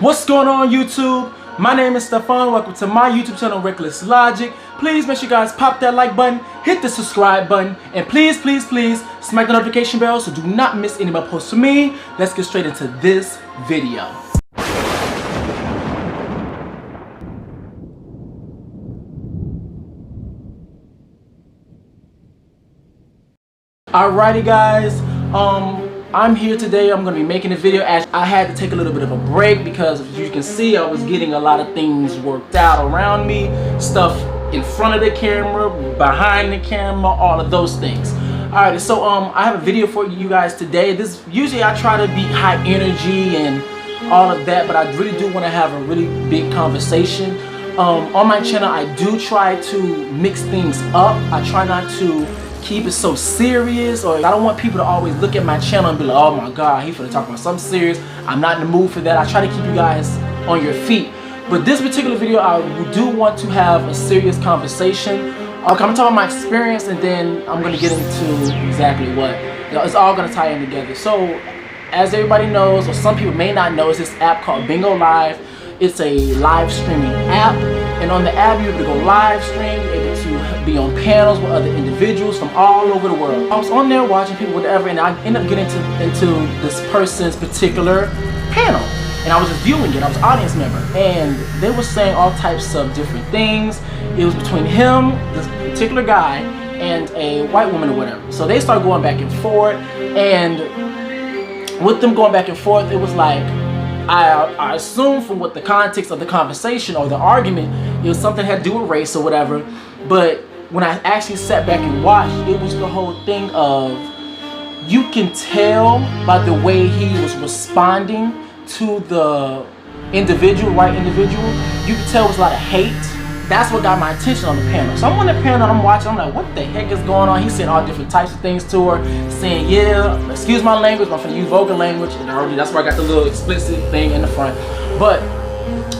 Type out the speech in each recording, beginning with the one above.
What's going on, YouTube? My name is Stephon. Welcome to my YouTube channel, Reckless Logic. Please make sure you guys pop that like button, hit the subscribe button, and please smack the notification bell so do not miss any of my posts from me. Let's get straight into this video. Alrighty guys, I'm here today. I'm going to be making a video. I had to take a little bit of a break because, as you can see, I was getting a lot of things worked out around me. Stuff in front of the camera, behind the camera, all of those things. Alright, so I have a video for you guys today. Usually I try to be high energy and all of that, but I really do want to have a really big conversation. On my channel, I do try to mix things up. I try not to keep it so serious, or I don't want people to always look at my channel and be like, oh my god, he finna talk about something serious. I'm not in the mood for that. I try to keep you guys on your feet. But this particular video, I do want to have a serious conversation. I'm gonna talk about my experience, and then I'm gonna get into exactly what, it's all gonna tie in together. So as everybody knows, or some people may not know, is this app called Bingo Live. It's a live streaming app, and on the app you're able to go live stream, you're able to be on panels with other individuals from all over the world. I was on there watching people, whatever, and I ended up getting into this person's particular panel, and I was just viewing it. I was an audience member, and they were saying all types of different things. It was between him, this particular guy, and a white woman or whatever. So they started going back and forth, and with them going back and forth, it was like, I assume from what the context of the conversation or the argument, it was something that had to do with race or whatever. But when I actually sat back and watched, it was the whole thing of, you can tell by the way he was responding to the white individual, you can tell it was a lot of hate. That's what got my attention on the panel. So I'm on the panel and I'm watching, I'm like, what the heck is going on? He's saying all different types of things to her, saying, yeah, excuse my language, I'm gonna use vulgar language, and already that's where I got the little explicit thing in the front. But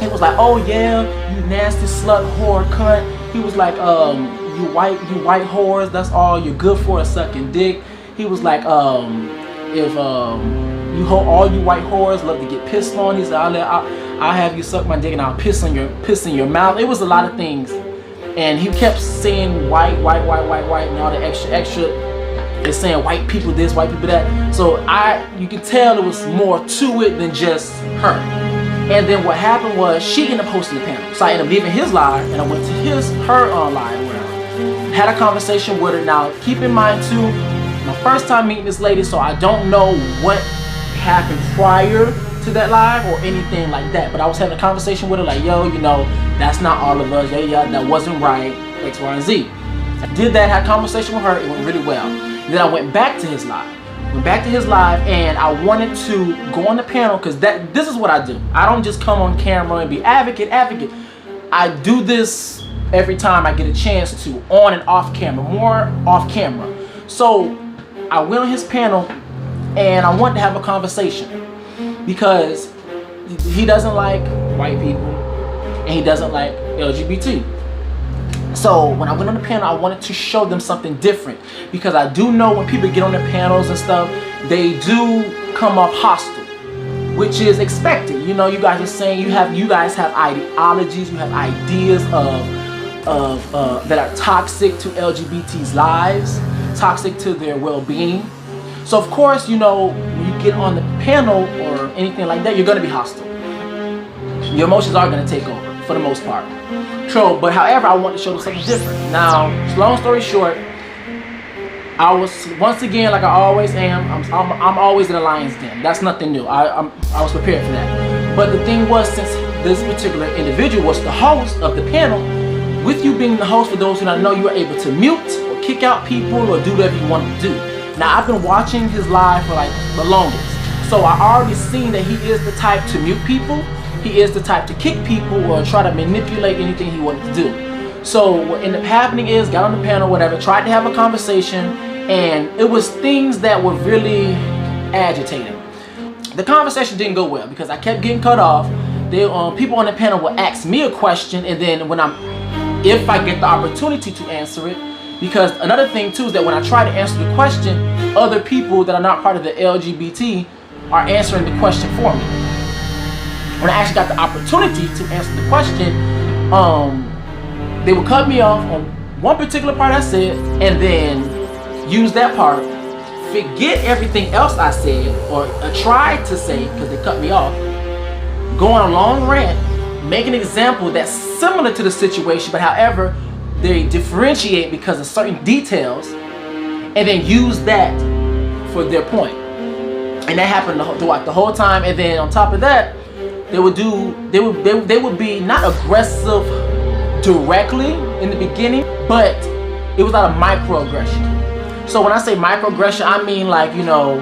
it was like, oh yeah, you nasty slut whore cunt. He was like, you white whores, that's all you're good for is sucking dick. He was like, if all you white whores love to get pissed on, he said, I'll have you suck my dick and I'll piss in your mouth. It was a lot of things, and he kept saying white, and all the extra. It's saying white people this, white people that. So you could tell it was more to it than just her. And then what happened was, she ended up hosting the panel. So I ended up leaving his live, and I went to her live or whatever. Had a conversation with her. Now keep in mind too, my first time meeting this lady, so I don't know what happened prior to that live or anything like that, but I was having a conversation with her like, yo, you know, that's not all of us, yeah, that wasn't right, X, Y, and Z. I did that, had a conversation with her, it went really well. Then I went back to his live, and I wanted to go on the panel, because this is what I do. I don't just come on camera and be advocate. I do this every time I get a chance to, on and off camera, more off camera. So I went on his panel, and I wanted to have a conversation, because he doesn't like white people and he doesn't like LGBT. So when I went on the panel, I wanted to show them something different, because I do know when people get on the panels and stuff, they do come off hostile, which is expected. You know, you guys are saying you guys have ideologies, you have ideas that are toxic to LGBT's lives, toxic to their well-being. So of course, you know, when you get on the panel or anything like that, you're going to be hostile. Your emotions are going to take over for the most part. True, but however, I want to show them something different. Now, long story short, I was, once again, like I always am, I'm always in a lion's den. That's nothing new. I was prepared for that. But the thing was, since this particular individual was the host of the panel, with you being the host, for those who don't know, you were able to mute or kick out people or do whatever you wanted to do. Now, I've been watching his live for like the longest, so I already seen that he is the type to mute people, he is the type to kick people or try to manipulate anything he wanted to do. So what ended up happening is, got on the panel, whatever, tried to have a conversation, and it was things that were really agitating. The conversation didn't go well, because I kept getting cut off. People on the panel would ask me a question, and then if I get the opportunity to answer it, because another thing too is that when I try to answer the question, other people that are not part of the LGBT are answering the question for me. when I actually got the opportunity to answer the question, they would cut me off on one particular part I said, and then use that part, forget everything else I said or tried to say because they cut me off, go on a long rant, make an example that's similar to the situation, but however they differentiate because of certain details, and then use that for their point. And that happened throughout the whole time. And then on top of that, they would be not aggressive directly in the beginning, but it was a lot of microaggression. So when I say microaggression, I mean, like, you know,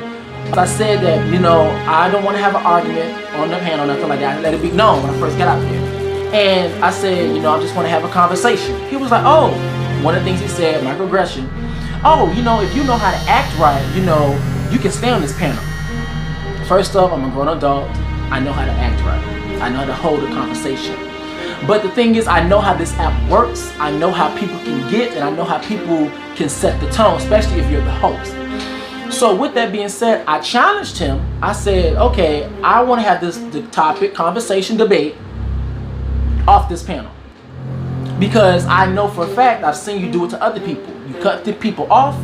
I said that, you know, I don't want to have an argument on the panel or nothing like that. I let it be known when I first got out there. And I said, you know, I just want to have a conversation. He was like, oh, one of the things he said, microaggression. Oh, you know, if you know how to act right, you know, you can stay on this panel. First off, I'm a grown adult. I know how to act right. I know how to hold a conversation. But the thing is, I know how this app works. I know how people can get, and I know how people can set the tone, especially if you're the host. So with that being said, I challenged him. I said, okay, I want to have the topic, conversation, debate off this panel. Because I know for a fact, I've seen you do it to other people. You cut the people off,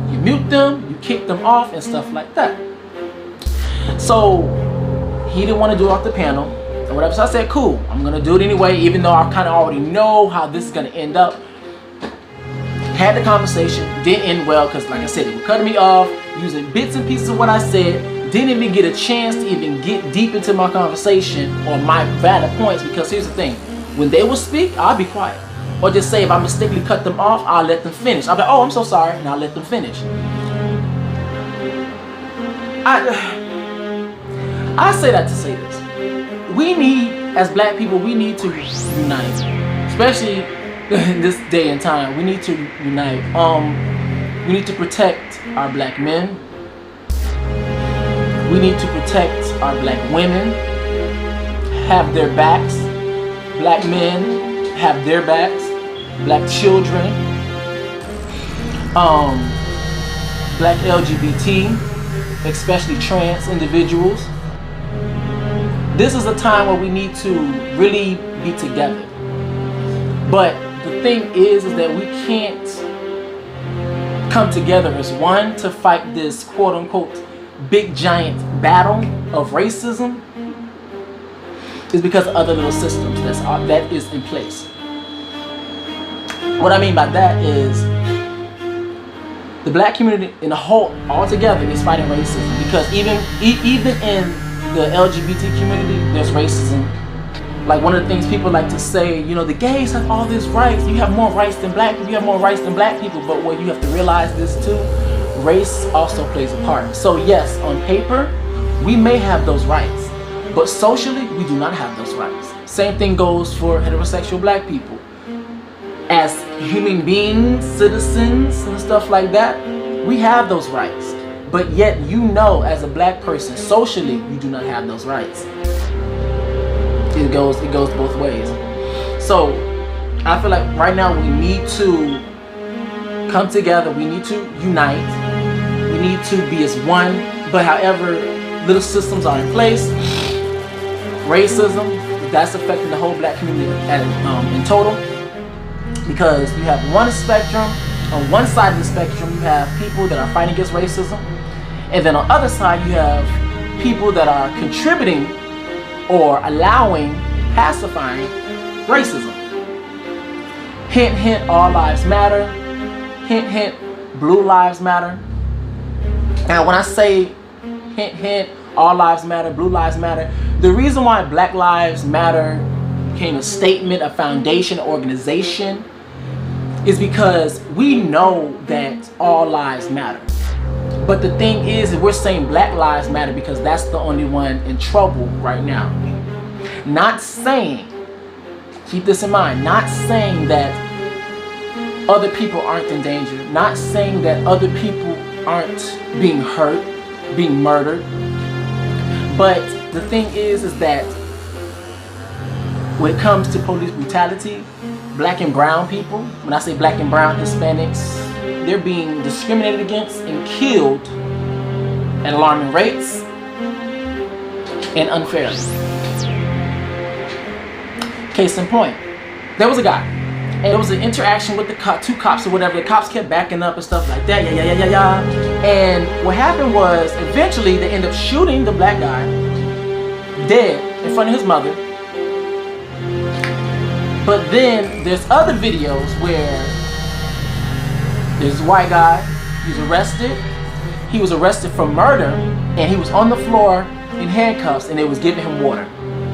you mute them, you kick them off, and stuff like that. So he didn't want to do it off the panel or whatever. So I said, cool, I'm going to do it anyway, even though I kind of already know how this is going to end up. Had the conversation, didn't end well because, like I said, they were cutting me off, using bits and pieces of what I said, didn't even get a chance to even get deep into my conversation or my valid points. Because here's the thing, when they will speak, I'll be quiet. Or just say if I mistakenly cut them off, I'll let them finish. I'll be like, oh, I'm so sorry, and I'll let them finish. I say that to say this. We need, as black people, we need to unite. Especially in this day and time, we need to unite. We need to protect our black men. We need to protect our black women. Have their backs. Black men have their backs. Black children. Black LGBT, especially trans individuals. This is a time where we need to really be together. But the thing is that we can't come together as one to fight this quote-unquote big giant battle of racism is because of other little systems that is in place. What I mean by that is the black community in a whole altogether is fighting racism, because even in the LGBT community, there's racism. Like one of the things people like to say, you know, the gays have all these rights. You have more rights than black people. You have more rights than black people. But what you have to realize this too, race also plays a part. So yes, on paper, we may have those rights, but socially, we do not have those rights. Same thing goes for heterosexual black people. As human beings, citizens, and stuff like that, we have those rights. But yet, you know, as a black person, socially, you do not have those rights. It goes both ways. So, I feel like right now we need to come together. We need to unite. We need to be as one. But however, little systems are in place. Racism, that's affecting the whole black community in total. Because you have one spectrum. On one side of the spectrum, you have people that are fighting against racism. And then on the other side, you have people that are contributing or allowing, pacifying racism. Hint, hint, all lives matter. Hint, hint, blue lives matter. Now, when I say hint, hint, all lives matter, blue lives matter, the reason why Black Lives Matter became a statement, a foundation, organization, is because we know that all lives matter. But the thing is, we're saying Black Lives Matter because that's the only one in trouble right now. Not saying, keep this in mind, not saying that other people aren't in danger, not saying that other people aren't being hurt, being murdered. But the thing is that when it comes to police brutality, black and brown people, when I say black and brown Hispanics, they're being discriminated against and killed at alarming rates and unfairly. Case in point, there was a guy, and there was an interaction with the two cops or whatever. The cops kept backing up and stuff like that, yeah. And what happened was, eventually they ended up shooting the black guy dead in front of his mother. But then there's other videos where there's a white guy, he's arrested. He was arrested for murder, and he was on the floor in handcuffs, and they was giving him water.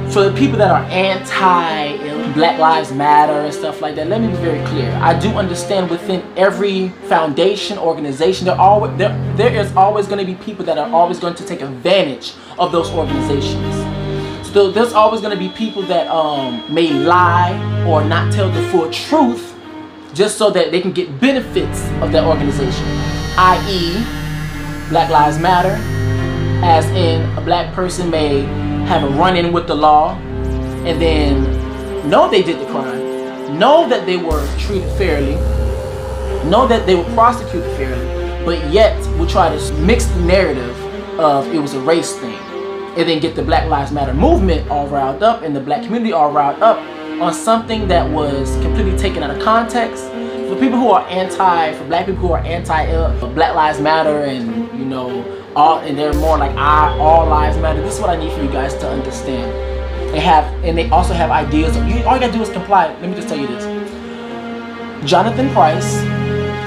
For the people that are anti-Black Lives Matter and stuff like that, let me be very clear. I do understand within every foundation, organization, there is always going to be people that are always going to take advantage of those organizations. So there's always going to be people that may lie or not tell the full truth just so that they can get benefits of that organization, i.e. Black Lives Matter, as in a black person may have a run-in with the law and then know they did the crime, know that they were treated fairly, know that they were prosecuted fairly, but yet will try to mix the narrative of it was a race thing, and then get the Black Lives Matter movement all riled up and the black community all riled up on something that was completely taken out of context. For people who are for black people who are anti-Black Lives Matter, and you know, and they're more like all lives matter. This is what I need for you guys to understand. And they also have ideas. All you gotta do is comply. Let me just tell you this. Jonathan Price,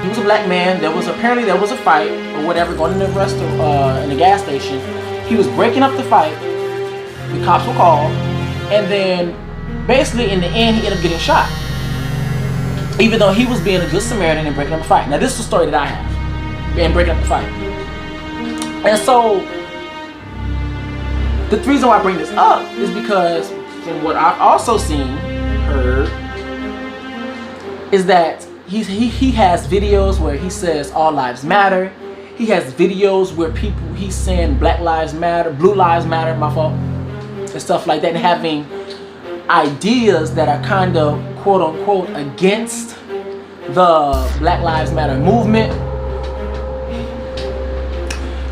he was a black man. Apparently there was a fight or whatever going in the restaurant, in the gas station. He was breaking up the fight. The cops were called, and then basically in the end he ended up getting shot, even though he was being a good Samaritan and breaking up the fight. Now this is the story that I have, and breaking up the fight. And so the reason why I bring this up is because from what I've also heard, is that he has videos where he says all lives matter. He has videos where he's saying Black Lives Matter, Blue Lives Matter, my fault, and stuff like that, and having ideas that are kind of quote unquote against the Black Lives Matter movement.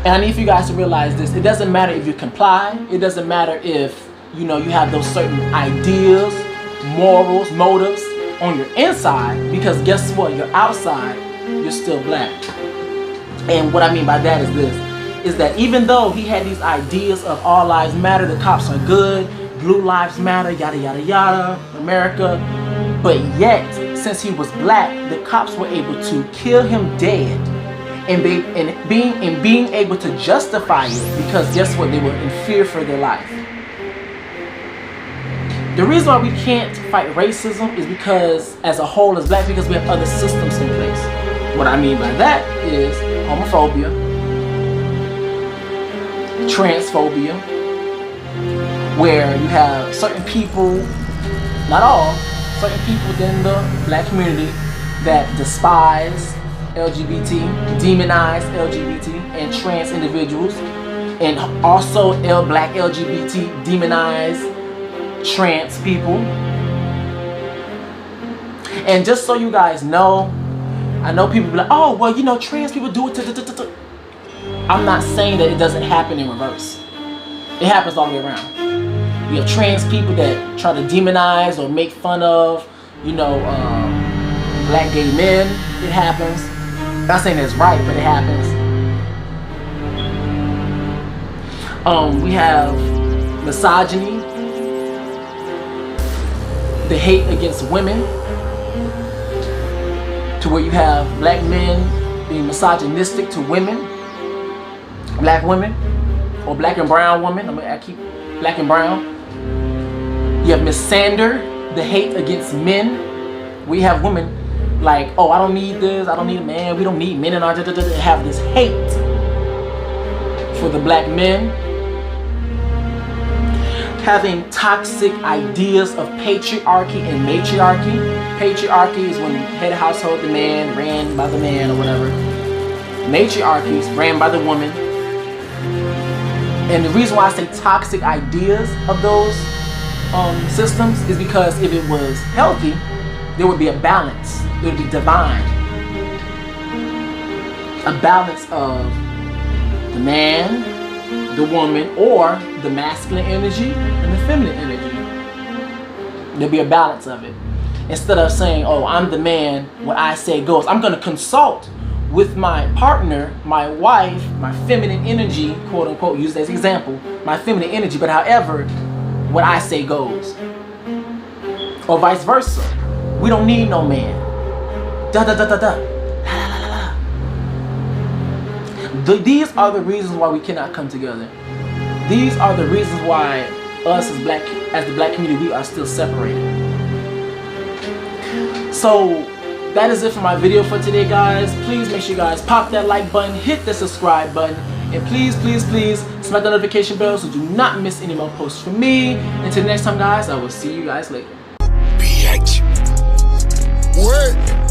And I need for you guys to realize this. It doesn't matter if you comply. It doesn't matter if you have those certain ideas, morals, motives on your inside, because guess what? Your outside, you're still black. And what I mean by that is this, is that even though he had these ideas of all lives matter, the cops are good, blue lives matter, yada yada yada, America, but yet since he was black, the cops were able to kill him dead, and being able to justify it because guess what? They were in fear for their life. The reason why we can't fight racism is because as a whole as black, because we have other systems in place. What I mean by that is homophobia, transphobia, where you have certain people, not all, certain people within the black community that despise LGBT, demonize LGBT and trans individuals, and also black LGBT demonize trans people. And just so you guys know, I know people be like, oh, well, trans people do it. I'm not saying that it doesn't happen in reverse. It happens all the way around. You have trans people that try to demonize or make fun of, black gay men. It happens. I'm not saying it's right, but it happens. We have misogyny, the hate against women, to where you have black men being misogynistic to women, black women, or black and brown women. I keep black and brown. You have missander, the hate against men. We have women like, oh, I don't need this, I don't need a man, we don't need men in our have this hate for the black men. Having toxic ideas of patriarchy and matriarchy. Patriarchy is when the head of household, the man, ran by the man or whatever. Matriarchy is ran by the woman. And the reason why I say toxic ideas of those systems is because if it was healthy, there would be a balance. It would be divine. A balance of the man, the woman, or the masculine energy and the feminine energy. There'll be a balance of it. Instead of saying, oh, I'm the man, what I say goes. I'm going to consult with my partner, my wife, my feminine energy, quote unquote, use as example, my feminine energy, but however, what I say goes. Or vice versa. We don't need no man. Da da da da da. La la la la. These are the reasons why we cannot come together. These are the reasons why us as the black community, we are still separated. So that is it for my video for today, guys. Please make sure you guys pop that like button, hit the subscribe button, and please, please, please smack the notification bell so do not miss any more posts from me. Until next time, guys, I will see you guys later. Word.